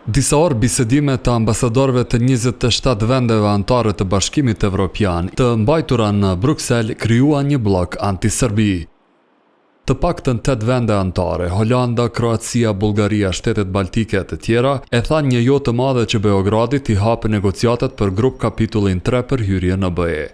Disa orë bisedime të ambasadorëve të 27 vendeve anëtare të Bashkimit Evropian të mbajtura në Bruksel krijuan një blok anti-Serbi. Të paktën 8 vende anëtare, Holanda, Kroacia, Bullgaria, shtetet baltike e të tjera, e thanë një jo të madhe që Beogradit i hapë negociatat për grup kapitullin 3 për hyrje në BE.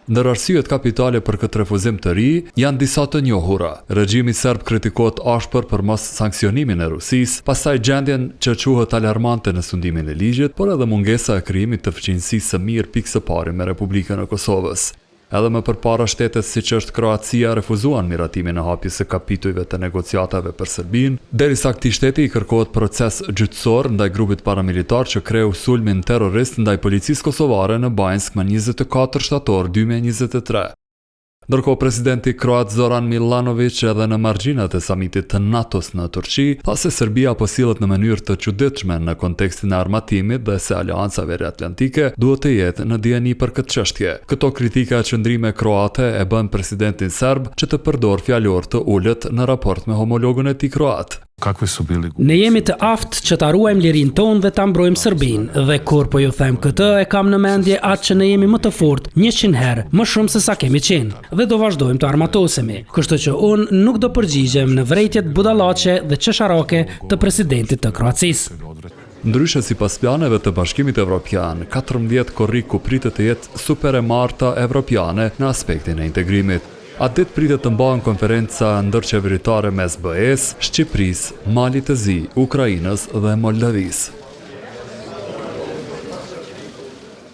Ndër arsyet kapitale për këtë refuzim të ri, janë disa të njohura. Regjimi serb kritikohet ashpër për mos sanksionimin e Rusisë, pastaj gjendjen që quhet alarmante në sundimin e ligjit, por edhe mungesa e krijimit të fëqinjësisë së mirë pikë së pari me Republikën e Kosovës. Edhe më përpara shtetet siç është Kroacia refuzuan miratimin e hapjes së kapitujve të negociatave për Serbinë, derisa këtij shteti i kërkohet proces gjyqësor ndaj grupit paramilitar që kreu sulmin terrorist ndaj policisë kosovare në Banjsk më 24 shtator 2023. Ndërkohë presidenti kroat Zoran Milanović edhe në margjinat e samitit të NATO-s në Turqi, tha se Serbia po sillet në mënyrë të çuditshme në kontekstin e armatimit dhe se Aleanca Veriatlantike duhet të jetë në dieni për këtë çështje. Këto kritika e qëndrime kroate e bën presidentin serb që të përdor fjalor të ulët në raport me homologun e tij kroat. Ne jemi të aftë që ta ruajmë lirinë tonë dhe ta mbrojmë Serbinë, dhe kur po ju them këtë e kam në mendje atë që ne jemi më të fortë 100 herë më shumë se sa kemi qenë, dhe do vazhdojmë të armatosemi. Kështu që unë nuk do përgjigjem në vrejtjet budallaqe dhe qesharake të presidentit të Kroacisë. Ndryshe sipas planeve të Bashkimit Evropian, 14 korrik pritet të jetë super e marta evropiane në aspektin e integrimit. Atë ditë pritet të mbahen konferenca ndërqeveritare mes BE-s, Shqipërisë, Malit të Zi, Ukrainës dhe Moldavisë.